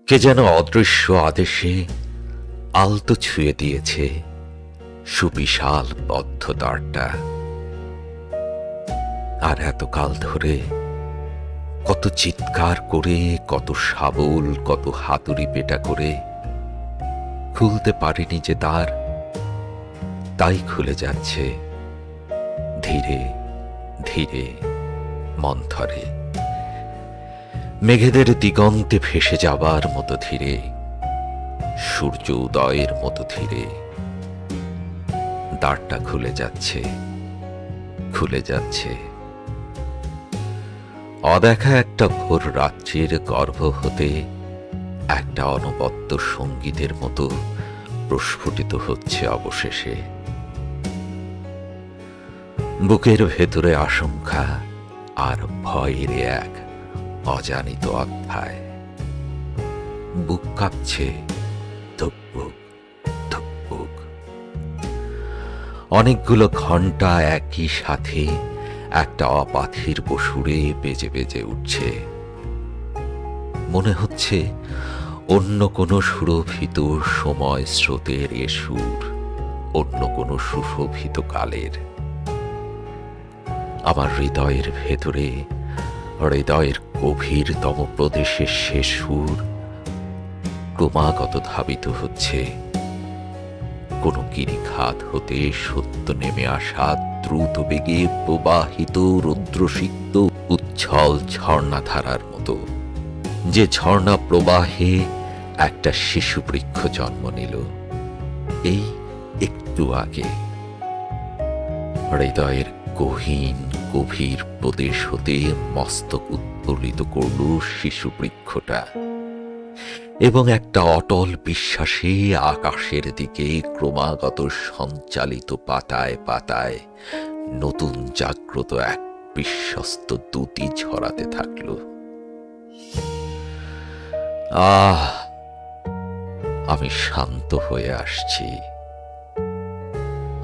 কে যেন অদৃশ্য আদেশে আলতো ছুঁয়ে দিয়েছে সুবিশাল বদ্ধ দ্বারটা। আর এতকাল ধরে কত চিৎকার করে, কত শাবল, কত হাতুড়ি পেটা করে খুলতে পারিনি যে দ্বার, তাই খুলে যাচ্ছে ধীরে ধীরে, মন্থরে, মেঘেদের দিগন্তে ভেসে যাবার মতো ধীরে, সূর্য উদয়ের মতো ধীরে দ্বারটা খুলে যাচ্ছে, খুলে যাচ্ছে। অদেখা একটা ভোর রাত্রির গর্ভ হতে একটা অনবদ্য সঙ্গীতের মতো প্রস্ফুটিত হচ্ছে অবশেষে। বুকের ভেতরে আশঙ্কা আর ভয়ের এক অজানিত অধ্যায়। বুক কাঁপছে, ধুকপুক ধুকপুক। অনেকগুলো ঘন্টা একই সাথে একটা অপাথির সুরে বেজে বেজে উঠছে। মনে হচ্ছে অন্য কোনো সুরভিত সময় স্রোতের এ সুর, অন্য কোনো সুশোভিত কালের। আমার হৃদয়ের ভেতরে, হৃদয়ের গভীরতম প্রদেশের সে সুর ক্রমাগত ধাবিত হচ্ছে কোন গিরিখাত হতে সত্য নেমে আসা দ্রুত বেগে প্রবাহিত রৌদ্রসিক্ত উচ্ছল ঝর্ণাধারার মতো, যে ঝর্ণা প্রবাহে একটা শিশু বৃক্ষ জন্ম নিল এই একটু আগে। হৃদয়ের গহীন গভীর প্রদেশ হতে মস্তক উত্তোলিত করল শিশু বৃক্ষটা, এবং একটা অটল বিশ্বাসে আকাশের দিকে ক্রমাগত সঞ্চালিত পাতায় পাতায় নতুন জাগ্রত এক বিশ্বস্ত দ্যুতি ছড়াতে থাকল। আমি শান্ত হয়ে আসছি।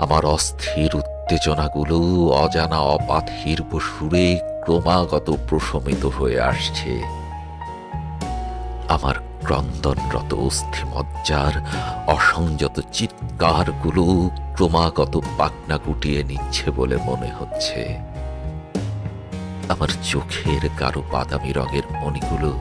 আমার অস্থির উত্তেজনাগুলো অজানা অপাথির সুরে ক্রমাগত প্রশমিত হয়ে আসছে। আমার ক্রন্দনরত অস্থিমজ্জার অসংযত চিৎকারগুলো ক্রমাগত পাখনা গুটিয়ে নিচ্ছে বলে মনে হচ্ছে। আমার চোখের গাঢ় বাদামি রঙের মণিগুলো,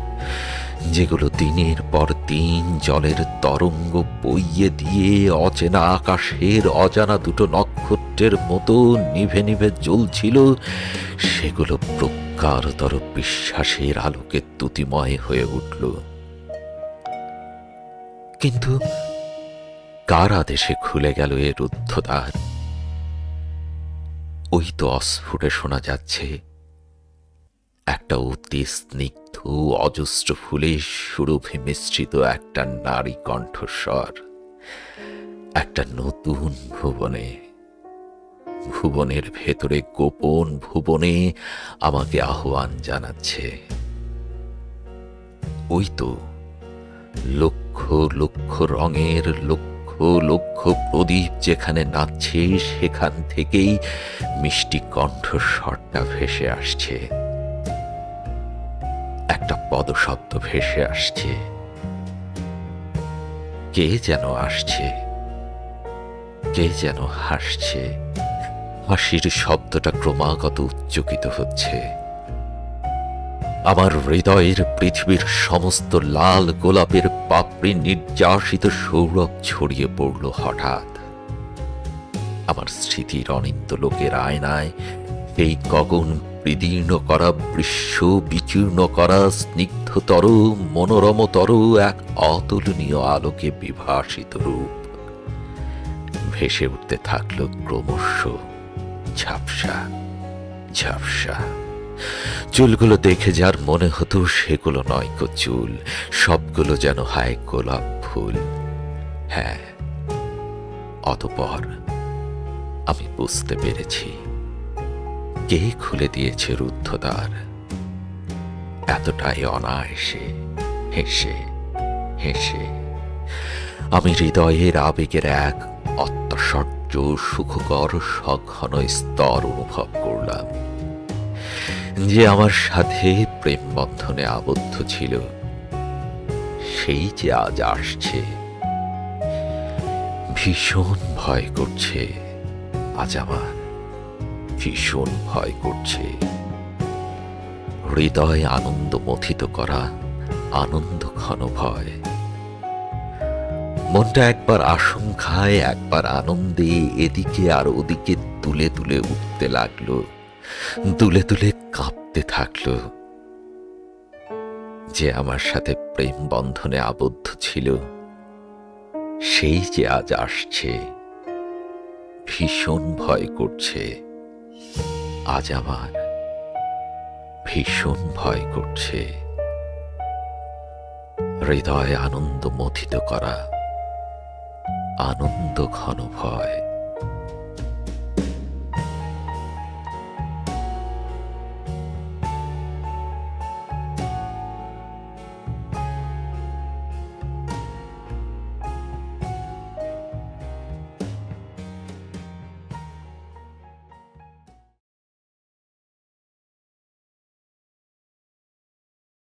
যেগুলো দিনের পর দিন জলের তরঙ্গ বইয়ে দিয়ে অচেনা আকাশের অজানা দুটো নক্ষত্রের মতো নিভে নিভে জ্বলছিল, সেগুলো প্রজ্ঞারতর বিশ্বাসের আলোকে দ্যুতিময় হয়ে উঠল। কিন্তু কার আদেশে খুলে গেল এ রুদ্ধদ্বার? ওই তো অস্ফুটে শোনা যাচ্ছে একটা অতি স্নিগ্ধ অজস্র ফুলে সুরভি মিশ্রিত একটা নারী কণ্ঠস্বর, একটা নতুন ভুবনে, ভুবনের ভেতরে গোপন ভুবনে আমাকে আহ্বান জানাচ্ছে। ওই তো লক্ষ লক্ষ রঙের, লক্ষ লক্ষ প্রদীপ যেখানে নাচছে, সেখান থেকেই মিষ্টি কণ্ঠস্বরটা ভেসে আসছে। একটা পদশব্দ ভেসে আসছে। কে যেন আসছে, কে যেন হাসছে। হাসির শব্দটা ক্রমাগত উচ্চকিত হচ্ছে। আমার হৃদয়ের পৃথিবীর সমস্ত লাল গোলাপের পাপড়ি নির্যাসিত সৌরভ ছড়িয়ে পড়ল হঠাৎ। আমার স্মৃতির অনিন্দ লোকের আয়নায় এই গগন বিদীর্ণ করা, বৃষ্য বিচীর্ণ করা, স্নিগ্ধতর মনোরমতর এক অতুলনীয় আলোকে বিভাসিত রূপ ভেসে উঠতে থাকল ক্রমশ। ঝাপসা ঝাপসা চুলগুলো দেখে যার মনে হতো সেগুলো নয়কো চুল, সবগুলো যেন হয় গোলাপ ফুল। হ্যাঁ, অতঃপর আমি বুঝতে পেরেছি কে খুলে দিয়েছে রুদ্ধদ্বার। এতটাই অনায়াসে, হেসে হেসে আমি হৃদয়ের আবেগের এক অত্যাশ্চর্য সুখকর সঘন স্তর অনুভব করলাম, যে আমার সাথে প্রেম বন্ধনে আবদ্ধ ছিল। সেই যে আজ আসছে। ভীষণ ভয় করছে আজ আমার, ভীষণ ভয় করছে। হৃদয় আনন্দ মথিত করা আনন্দ ঘন ভয়। মনটা একবার আশঙ্কায় একবার আনন্দে এদিকে আর ওদিকে তুলে তুলে উঠতে লাগলো, তুলে তুলে কাঁপতে থাকলো। যে আমার সাথে প্রেম বন্ধনে আবদ্ধ ছিল সেই যে আজ আসছে। ভীষণ ভয় করছে আজ আমার, ভীষণ ভয় করছে। হৃদয় আনন্দ মথিত করা আনন্দ ঘন ভয়।